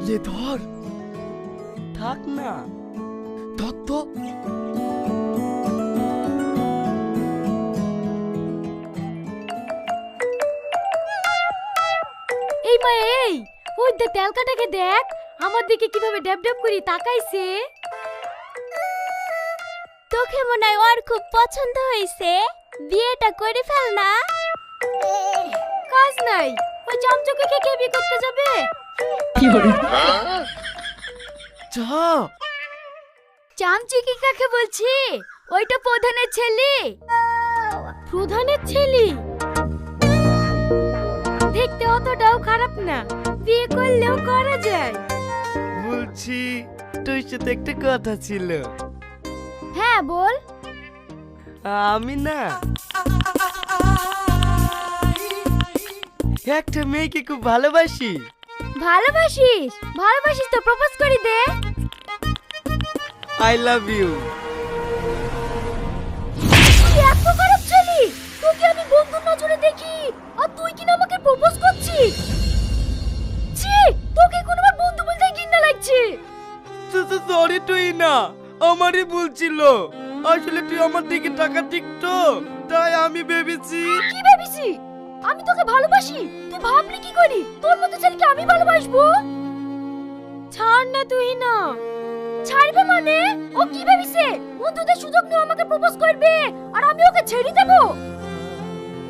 লে ধর। থাক না। ধর তো। এই মা এই, ওই দেখ তেলকাটাকে দেখ, আমার দিকে কিভাবে ড্যাব ড্যাব করে তাকাইছে। তোকে মনে হয় ওর খুব পছন্দ হয়েছে, বিয়েটা করে ফেল না। কাজ নাই, ওই চামচকে কে বিয়ে করতে যাবে? যা। চামচিকি কাকে বলছি? ওইটা প্রধানের ছেলে। প্রধানের ছেলে দেখতে অতটাও খারাপ না, বিয়ে করলেও করা যায়। বলছি তোর সাথে একটা কথা ছিল। হ্যাঁ বল। আমি না একটা মেয়েকে খুব ভালোবাসি। ভালোবাসিস? ভালোবাসিস তো প্রপোজ করে দে। I love you. তুই এত খারাপ ছেলে, তোকে আমি বন্ধুর নজরে দেখি আর তুই কিনা আমাকে প্রপোজ করছিস? ছি, তোকে কোনবার বন্ধু বলতে ঘৃণা লাগছে। সরি তুই না, আমারই ভুল ছিল। আসলে তুই আমার দিকে টাকা টিকতো, তাই আমি ভেবেছি। কি ভেবেছি? আমি তোকে ভালোবাসি, তুই ভাবলি কি করি? তোর মতো ছেলেকে আমি ভালোবাসবো? ছাড় না তুই না। ছাড়বে মানে? ও কি ভেবেছে বন্ধুদের সুযোগ নিয়ে আমাকে প্রপোজ করবে আর আমি ওকে ছেড়ে দেব?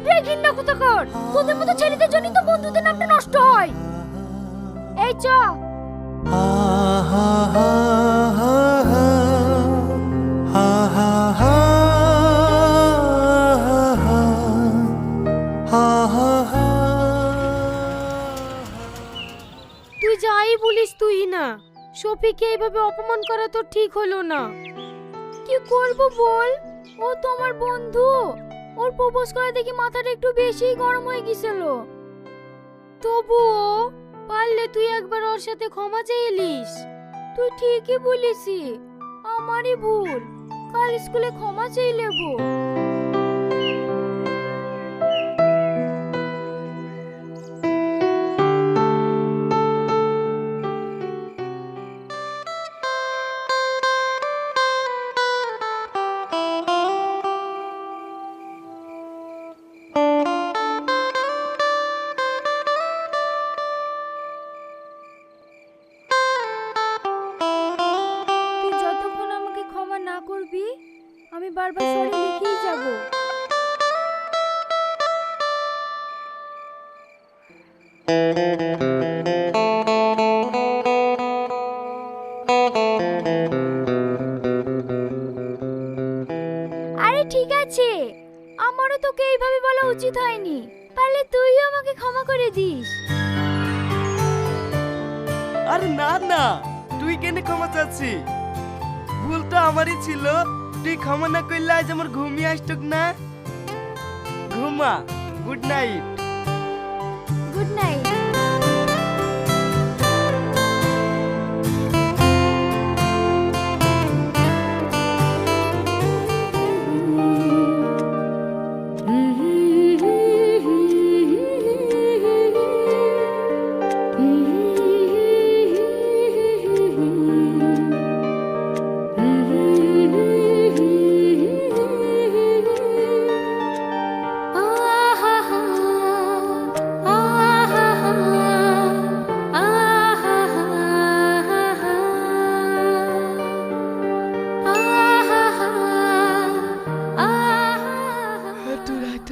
রে ঘৃণা কোথাকার, তোদের মতো ছেলেদের জন্য তো বন্ধুদের নামটা নষ্ট হয়। এই চ। তুই যাই বলিস তুই না, শফিকে এইভাবে অপমান করা তো ঠিক হলো না। কি করব বল, ও তো আমার বন্ধু। ওর প্রপোজ করা দেখি মাথাটা একটু বেশিই গরম হয়ে গিয়েছিল। তবুও পারলে তুই একবার ওর সাথে ক্ষমা চাইলিস। তুই ঠিকই বলিসি, আমারই ভুল। কাল স্কুলে ক্ষমা চাই নেবো। আমি বারবার সরি লিখেই যাব। আরে ঠিক আছে, আমারও তোকে এইভাবে বলা উচিত হয়নি। পারলে তুইও আমাকে ক্ষমা করে দিস। আরে না না, তুই কেন ক্ষমা চাচ্ছি? ভুল তো আমারই ছিল। তুই ক্ষমা না করলে আজ আমার ঘুমিয়ে আসতক না। ঘুমা, গুড নাইট। Good night.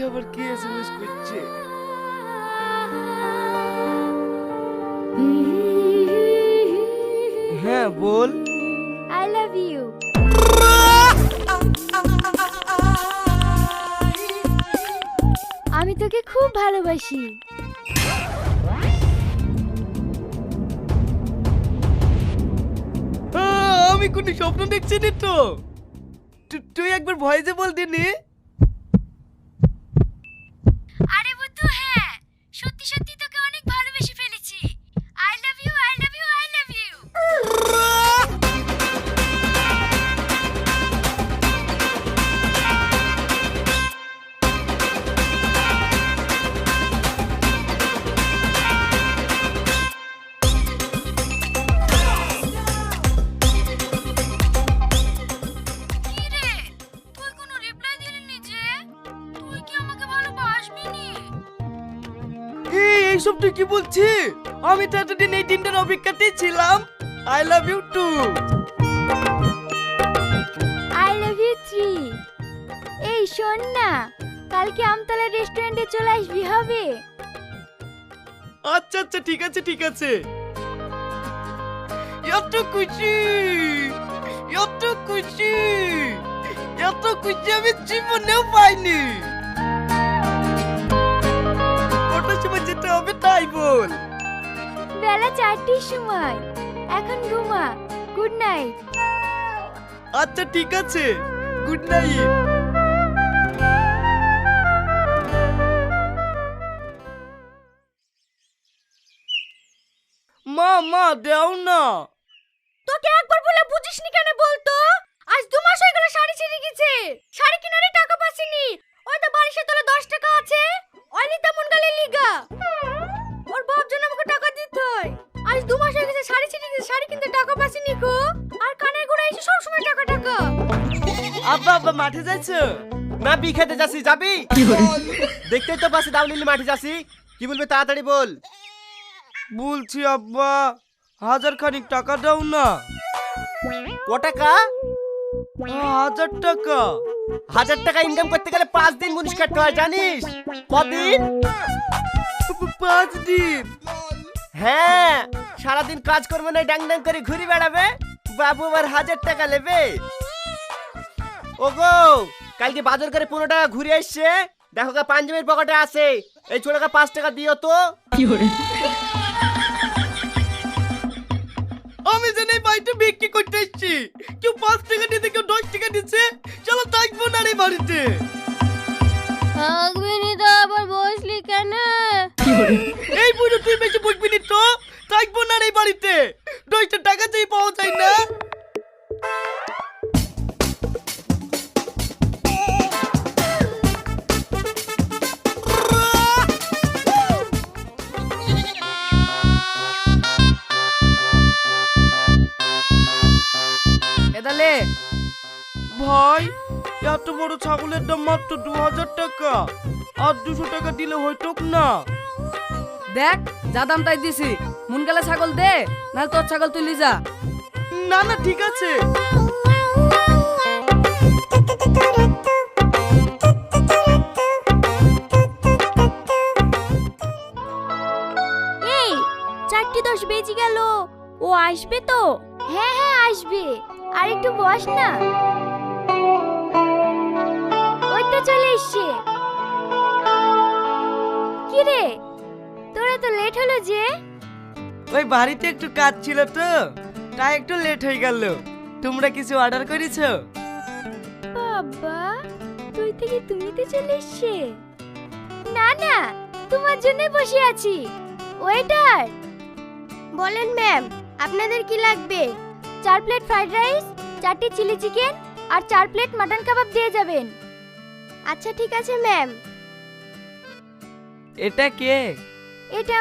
আবার কি এসএমএস করছে? হ্যাঁ বল। I love you. আমি তোকে খুব ভালোবাসি। আমি কোনো স্বপ্ন দেখছি না তো। তুই একবার ভয়েসে বল দিনি। আরে বুদ্ধু, হ্যাঁ সত্যি সত্যি তোকে অনেক ভালোবেসে ফেলেছি। I love you, I love you, I love you. এইসব তুই কি বলছিস? আমি তো এতদিন এই দিনটার অপেক্ষাতেই ছিলাম। I love you too. I love you three. এই শোন না, কালকে আমতলা রেস্টুরেন্টে চলে আসবি হবে? আচ্ছা আচ্ছা, ঠিক আছে ঠিক আছে। এত খুশি, এত খুশি, এত খুশি আমি জীবনেও পাইনি। কটার সময় যেতে হবে তাই বল। বেলা 4টের সময়। এখন ঘুমা। Good night. আচ্ছা ঠিক আছে, গুড নাইট। মা মা দেও না। তোকে একবার বলে বুঝিসনি কেন বলতো? আজ 2 মাস হয়ে গেল শাড়ি ছিঁড়ে গেছে। শাড়ি কিনারে টাকা পাসিনি। ওই তো বাড়িতে তোলে 10 টাকা আছে। অলি তেমন গেলে লিগা। ওর বাপ যেন আমাকে টাকা দিতে হয়। আজ 2 মাস হয়ে গেছে শাড়ি ছিঁড়ে গেছে, শাড়ি কিনতে টাকা পাসিনি গো। আর কানের গোড়া এসে সব সময় টাকা টাকা। আব্বা আব্বা মাঠে যাইছো? না বি খেতে যাচ্ছি, যাবি? দেখতেই তো পাচ্ছি দাউলিলি মাঠে যাচ্ছি। কি বলবি তাড়াতাড়ি বল। বলছি আব্বা, 1000 খানিক টাকা দাও না। ক টাকা? 1000 টাকা। 1000 টাকা ইনকাম করতে গেলে 5 দিন মুনিশ কাটতে হয়, জানিস? কদিন? 5 দিন। হ্যাঁ, সারাদিন কাজ করবে না, ডাং ডাং করে ঘুরে বেড়াবে। বাবু আমার 1000 টাকা নেবে। ওগো, কালকে বাজার করে 15 টাকা ঘুরে আসছে। দেখো গা পাঞ্জাবির পকেটে আছে। এই ছোটকা 5 টাকা দিও তো। আমি জানি এই বাড়িতে বিক্রি করতে এসেছি। কেউ 5 টাকা দিতে, কেউ 10 টাকা দিচ্ছে। চলো থাকবো না এই বাড়িতে। থাকবিনি তো আবার বসলি কেন? এই বুড়ো তুই বেশি বুঝবি নি তো। থাকবো না এই বাড়িতে। 10 টাকা চাই পাওয়া যায় না। এদালে ভাই, এত বড় ছাগলের দাম মাত্র 2000 টাকা। আর 200 টাকা দিলে হইতো না। দেখ, যা দাম তাই দিছি। মন গেলে ছাগল দে, নাহলে তোর ছাগল তুই লিজা। না না ঠিক আছে। এই 4:10 বেজে গেল। ও আসবে তো? হ্যাঁ হ্যাঁ আসবে। আর একটু বস না। ওই তো চলে এসছে। কি রে, তোরা তো লেট হলো যে? ওই বাড়িতে একটু কাজ ছিল তো, তাই একটু লেট হয়ে গেল। তোমরা কিছু অর্ডার করেছো? বাবা, তুই থেকে তুমিতে চলে এসছে? না না, তোমার জন্য বসে আছি। ওয়েটার, বলেন ম্যাম, আপনাদের কি লাগবে? 4 প্লেট ফ্রাইড রাইস, 4টি চিলি চিকেন আর 4 প্লেট মাটন কাবাব দিয়ে যাবেন। আচ্ছা ঠিক আছে ম্যাম। এটা কে? এটা